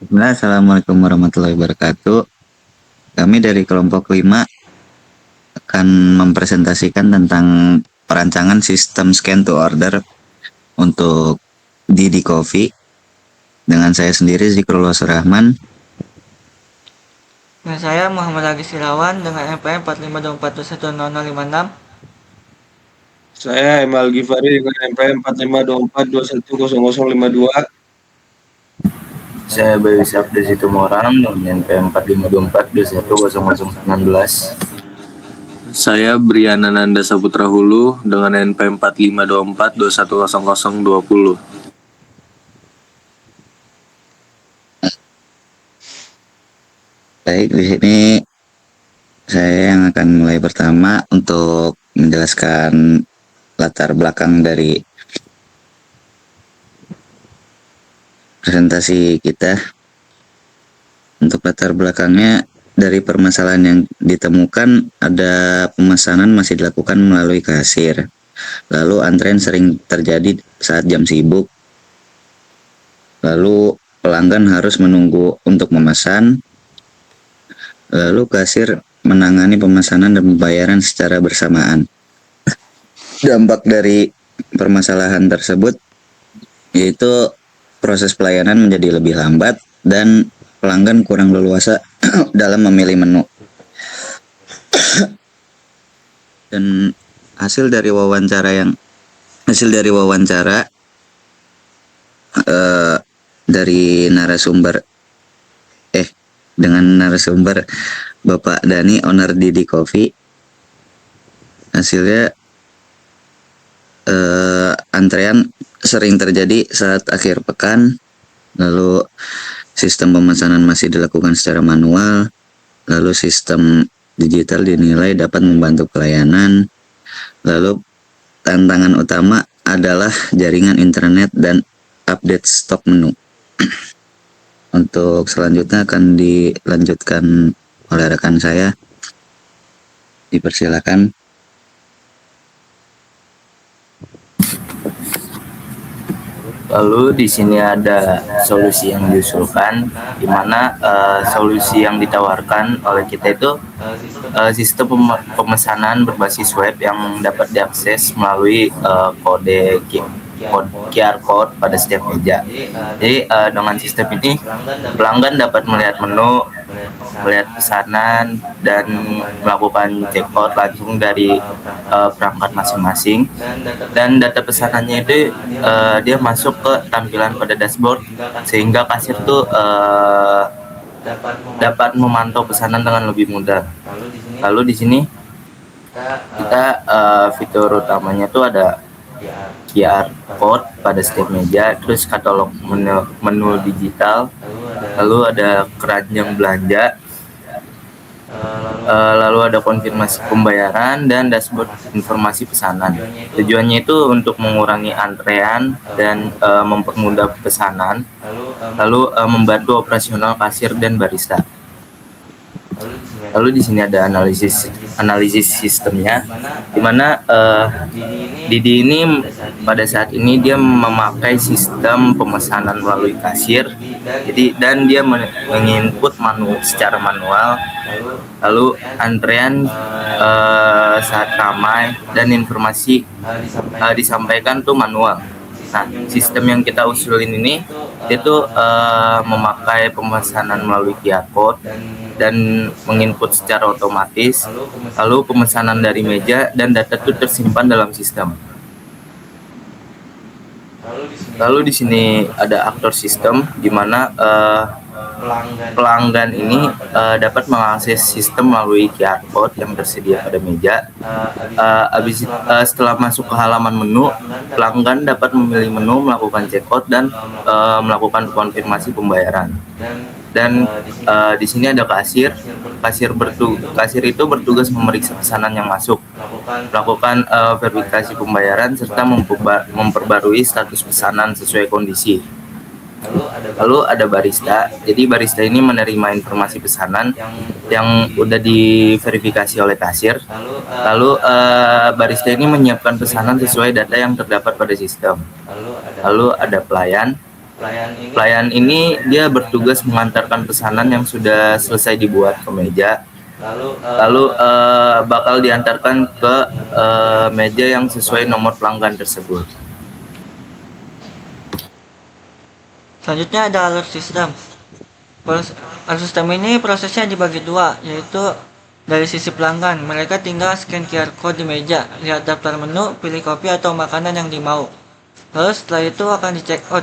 Bismillah, Assalamualaikum warahmatullahi wabarakatuh. Kami dari kelompok 5 akan mempresentasikan tentang perancangan sistem scan to order untuk Didi Coffee dengan saya sendiri Zikrul Wasrahman. Dengan saya Muhammad Agis Irawan dengan NPM 4524210056. Saya Emal Gifari dengan NPM 4524210052. Saya Bayu Sabda Situmorang dengan NPM 4524210019. Saya Briana Nanda Saputra Hulu dengan NPM 4524210020. Baik, di sini saya yang akan mulai pertama untuk menjelaskan latar belakang dari presentasi kita. Untuk latar belakangnya, dari permasalahan yang ditemukan ada pemesanan masih dilakukan melalui kasir. Lalu antrean sering terjadi saat jam sibuk. Lalu pelanggan harus menunggu untuk memesan. Lalu kasir menangani pemesanan dan pembayaran secara bersamaan. Dampak dari permasalahan tersebut yaitu proses pelayanan menjadi lebih lambat dan pelanggan kurang leluasa dalam memilih menu. Dan hasil dari wawancara dari narasumber Bapak Dani, owner Didi Coffee, hasilnya antrean sering terjadi saat akhir pekan. Lalu sistem pemesanan masih dilakukan secara manual. Lalu sistem digital dinilai dapat membantu pelayanan. Lalu tantangan utama adalah jaringan internet dan update stok menu. Untuk selanjutnya akan dilanjutkan oleh rekan saya. Dipersilakan. Lalu di sini ada solusi yang diusulkan, di mana solusi yang ditawarkan oleh kita itu sistem pemesanan berbasis web yang dapat diakses melalui kode QR code pada setiap meja. Jadi dengan sistem ini pelanggan dapat melihat menu, melihat pesanan, dan melakukan check out langsung dari perangkat masing-masing. Dan data pesanannya itu dia masuk ke tampilan pada dashboard, sehingga kasir tuh dapat memantau pesanan dengan lebih mudah. Lalu di sini kita fitur utamanya tuh ada QR code pada setiap meja, terus katalog menu digital, lalu ada keranjang belanja, lalu ada konfirmasi pembayaran dan dashboard informasi pesanan. Tujuannya itu untuk mengurangi antrean dan mempermudah pesanan, lalu membantu operasional kasir dan barista. Lalu di sini ada analisis sistemnya, di mana Didi ini pada saat ini dia memakai sistem pemesanan melalui kasir, dan dia menginput secara manual. Lalu antrean saat ramai dan informasi disampaikan tuh manual. Nah, sistem yang kita usulin ini itu memakai pemesanan melalui QR code dan menginput secara otomatis. Lalu pemesanan dari meja dan data itu tersimpan dalam sistem. Lalu di sini ada aktor sistem, di mana pelanggan ini dapat mengakses sistem melalui QR code yang tersedia pada meja. Setelah masuk ke halaman menu, pelanggan dapat memilih menu, melakukan checkout, dan melakukan konfirmasi pembayaran. Dan di sini ada kasir. Kasir itu bertugas memeriksa pesanan yang masuk, melakukan verifikasi pembayaran, serta memperbarui status pesanan sesuai kondisi. Lalu ada barista. Jadi barista ini menerima informasi pesanan yang udah diverifikasi oleh kasir. Lalu barista ini menyiapkan pesanan sesuai data yang terdapat pada sistem. Lalu ada pelayan. Pelayan ini dia bertugas mengantarkan pesanan yang sudah selesai dibuat ke meja, lalu bakal diantarkan ke meja yang sesuai nomor pelanggan tersebut. Selanjutnya ada alur sistem. Alur sistem ini prosesnya dibagi dua, yaitu dari sisi pelanggan, mereka tinggal scan QR code di meja, lihat daftar menu, pilih kopi atau makanan yang dimau. Lalu setelah itu akan di check out.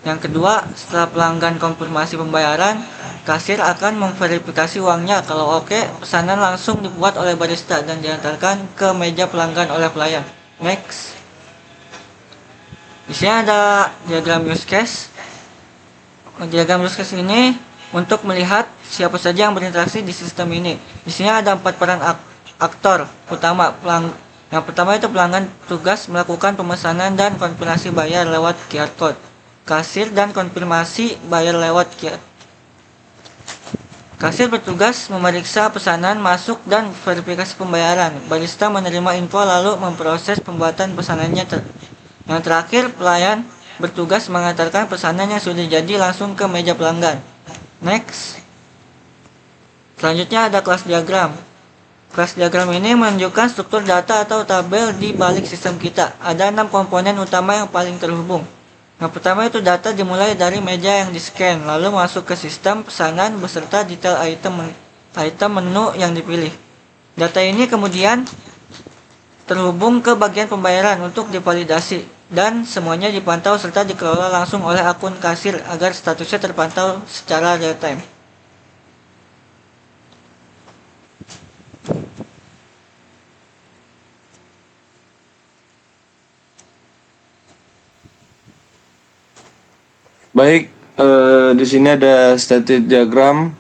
Yang kedua, setelah pelanggan konfirmasi pembayaran, kasir akan memverifikasi uangnya. Kalau oke, pesanan langsung dibuat oleh barista dan diantarkan ke meja pelanggan oleh pelayan. Next. Di sini ada diagram use case. Diagram use case ini untuk melihat siapa saja yang berinteraksi di sistem ini. Di sini ada 4 peran aktor utama. Yang pertama itu pelanggan tugas melakukan pemesanan dan konfirmasi bayar lewat QR code. Kasir dan konfirmasi bayar lewat QR. Kasir bertugas memeriksa pesanan masuk dan verifikasi pembayaran. Barista menerima info lalu memproses pembuatan pesanannya. Yang terakhir, pelayan bertugas mengantarkan pesanan yang sudah jadi langsung ke meja pelanggan. Next. Selanjutnya ada kelas diagram. Kelas diagram ini menunjukkan struktur data atau tabel di balik sistem kita. Ada 6 komponen utama yang paling terhubung. Yang pertama itu data dimulai dari meja yang di-scan, lalu masuk ke sistem pesanan beserta detail item menu yang dipilih. Data ini kemudian terhubung ke bagian pembayaran untuk divalidasi, dan semuanya dipantau serta dikelola langsung oleh akun kasir agar statusnya terpantau secara real time. Baik, di sini ada static diagram.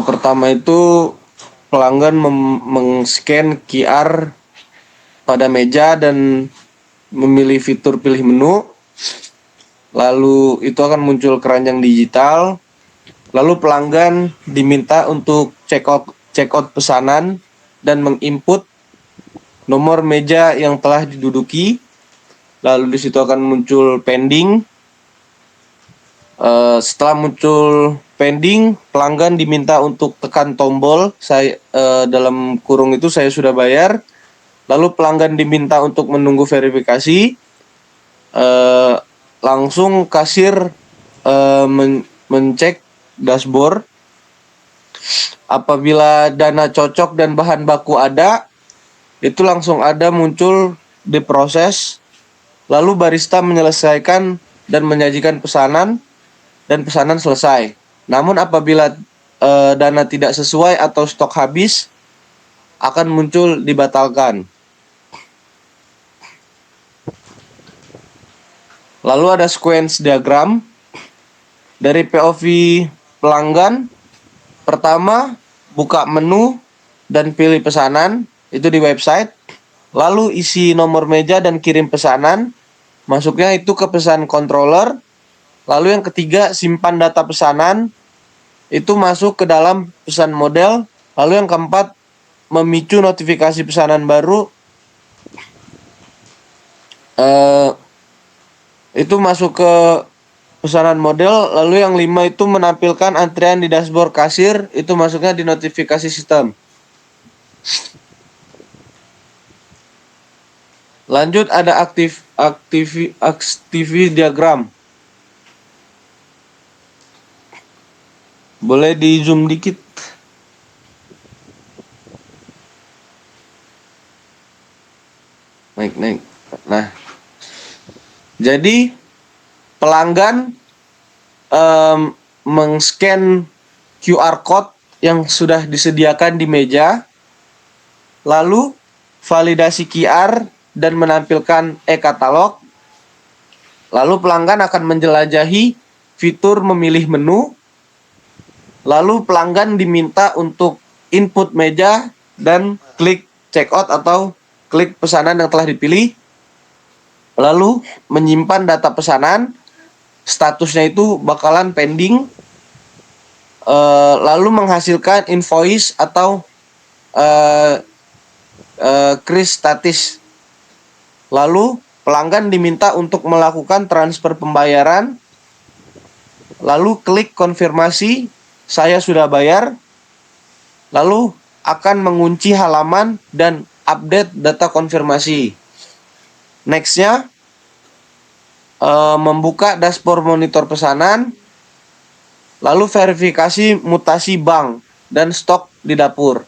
Pertama itu pelanggan meng-scan QR pada meja dan memilih fitur pilih menu. Lalu itu akan muncul keranjang digital. Lalu pelanggan diminta untuk check out pesanan dan menginput nomor meja yang telah diduduki. Lalu di situ akan muncul pending. Setelah muncul pending, pelanggan diminta untuk tekan tombol dalam kurung itu saya sudah bayar. Lalu pelanggan diminta untuk menunggu verifikasi. Langsung kasir mencek dashboard. Apabila dana cocok dan bahan baku ada, itu langsung ada muncul diproses. Lalu barista menyelesaikan dan menyajikan pesanan dan pesanan selesai. Namun apabila dana tidak sesuai atau stok habis, akan muncul dibatalkan. Lalu ada sequence diagram dari POV pelanggan. Pertama, buka menu dan pilih pesanan, itu di website. Lalu isi nomor meja dan kirim pesanan. Masuknya itu ke pesan controller. Lalu yang ketiga, simpan data pesanan. Itu masuk ke dalam pesan model. Lalu yang keempat, memicu notifikasi pesanan baru. Itu masuk ke pesanan model. Lalu yang 5 itu menampilkan antrian di dashboard kasir. Itu masuknya di notifikasi sistem. Lanjut ada activity diagram. Boleh di zoom dikit. Naik. Nah, jadi pelanggan meng-scan QR code yang sudah disediakan di meja, lalu validasi QR dan menampilkan e-katalog. Lalu pelanggan akan menjelajahi fitur memilih menu. Lalu pelanggan diminta untuk input meja dan klik checkout atau klik pesanan yang telah dipilih. Lalu menyimpan data pesanan. Statusnya itu bakalan pending. Lalu menghasilkan invoice atau kris statis. Lalu pelanggan diminta untuk melakukan transfer pembayaran, lalu klik konfirmasi, saya sudah bayar, lalu akan mengunci halaman dan update data konfirmasi. Nextnya, membuka dashboard monitor pesanan, lalu verifikasi mutasi bank dan stok di dapur.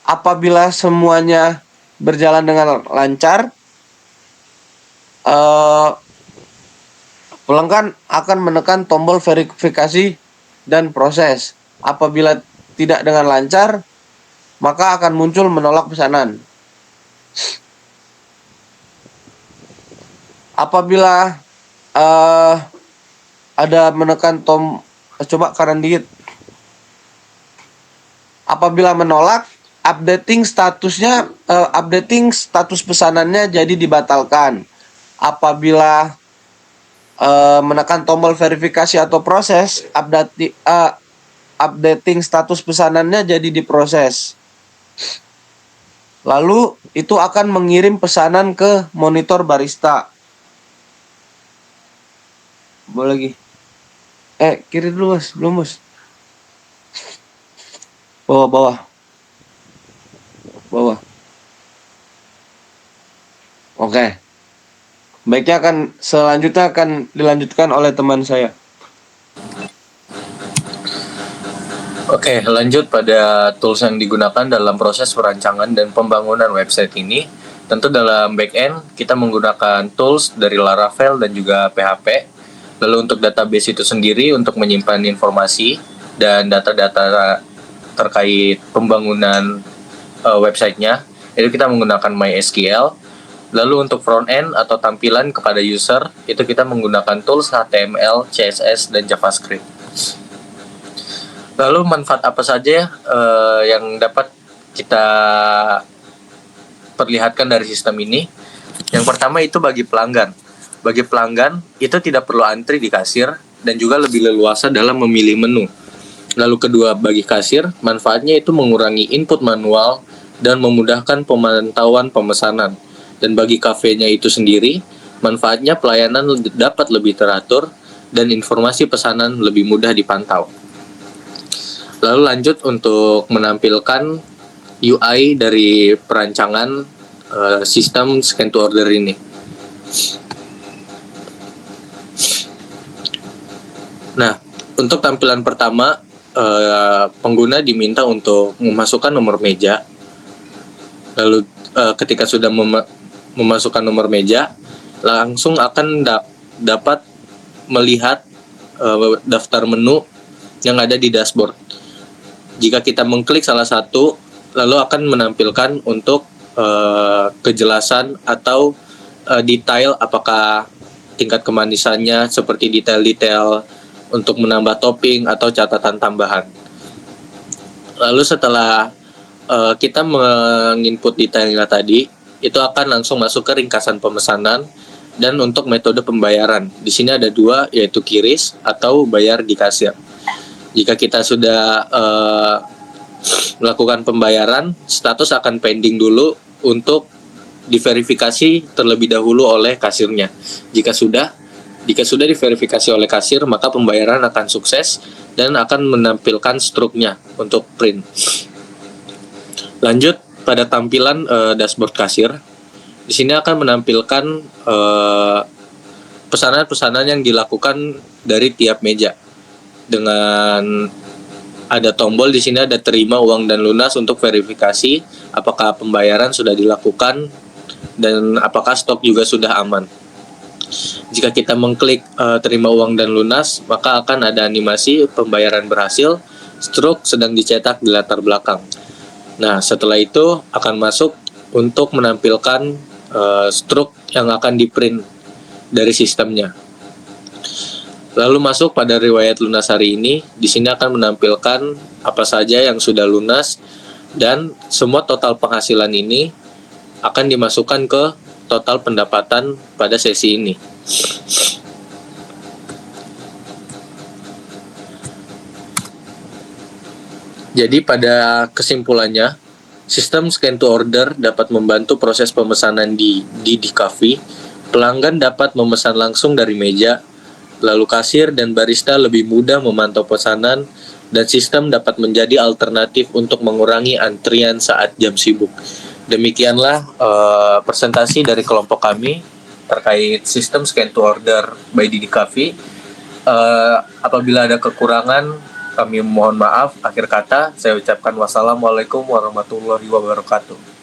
Apabila semuanya berjalan dengan lancar, pelanggan akan menekan tombol verifikasi dan proses. Apabila tidak dengan lancar, maka akan muncul menolak pesanan. Apabila ada menekan coba kanan dikit. Apabila menolak, updating status pesanannya jadi dibatalkan. Apabila menekan tombol verifikasi atau proses, updating status pesanannya jadi diproses. Lalu itu akan mengirim pesanan ke monitor barista. Boleh lagi. Kiri dulu mas, belum mas. Bawah. Oke. Baiknya selanjutnya akan dilanjutkan oleh teman saya. Oke, lanjut pada tools yang digunakan dalam proses perancangan dan pembangunan website ini. Tentu dalam backend kita menggunakan tools dari Laravel dan juga PHP. Lalu untuk database itu sendiri untuk menyimpan informasi dan data-data terkait pembangunan websitenya, itu kita menggunakan MySQL. Lalu untuk front end atau tampilan kepada user, itu kita menggunakan tools HTML, CSS, dan JavaScript. Lalu manfaat apa saja yang dapat kita perlihatkan dari sistem ini? Yang pertama itu bagi pelanggan. Bagi pelanggan, itu tidak perlu antri di kasir dan juga lebih leluasa dalam memilih menu. Lalu kedua, bagi kasir, manfaatnya itu mengurangi input manual dan memudahkan pemantauan pemesanan. Dan bagi kafenya itu sendiri, manfaatnya pelayanan dapat lebih teratur dan informasi pesanan lebih mudah dipantau. Lalu lanjut untuk menampilkan UI dari perancangan sistem scan to order ini. Nah, untuk tampilan pertama, pengguna diminta untuk memasukkan nomor meja. Lalu ketika sudah memasukkan nomor meja, langsung akan dapat melihat daftar menu yang ada di dashboard. Jika kita mengklik salah satu, lalu akan menampilkan untuk kejelasan atau detail, apakah tingkat kemanisannya, seperti detail-detail untuk menambah topping atau catatan tambahan. Lalu setelah kita menginput detailnya tadi, itu akan langsung masuk ke ringkasan pemesanan dan untuk metode pembayaran. Di sini ada dua, yaitu QRIS atau bayar di kasir. Jika kita sudah melakukan pembayaran, status akan pending dulu untuk diverifikasi terlebih dahulu oleh kasirnya. Jika sudah diverifikasi oleh kasir, maka pembayaran akan sukses dan akan menampilkan struknya untuk print. Lanjut pada tampilan dashboard kasir. Di sini akan menampilkan pesanan-pesanan yang dilakukan dari tiap meja. Dengan ada tombol di sini, ada terima uang dan lunas untuk verifikasi apakah pembayaran sudah dilakukan dan apakah stok juga sudah aman. Jika kita mengklik terima uang dan lunas, maka akan ada animasi pembayaran berhasil, struk sedang dicetak di latar belakang. Nah, setelah itu akan masuk untuk menampilkan struk yang akan di-print dari sistemnya. Lalu masuk pada riwayat lunas hari ini, di sini akan menampilkan apa saja yang sudah lunas dan semua total penghasilan ini akan dimasukkan ke total pendapatan pada sesi ini. Jadi pada kesimpulannya, sistem scan to order dapat membantu proses pemesanan di Dikavi Pelanggan dapat memesan langsung dari meja, lalu kasir dan barista lebih mudah memantau pesanan, dan sistem dapat menjadi alternatif untuk mengurangi antrian saat jam sibuk. Demikianlah presentasi dari kelompok kami terkait sistem scan to order by Didi Cafe. Apabila ada kekurangan, kami mohon maaf. Akhir kata, saya ucapkan wassalamualaikum warahmatullahi wabarakatuh.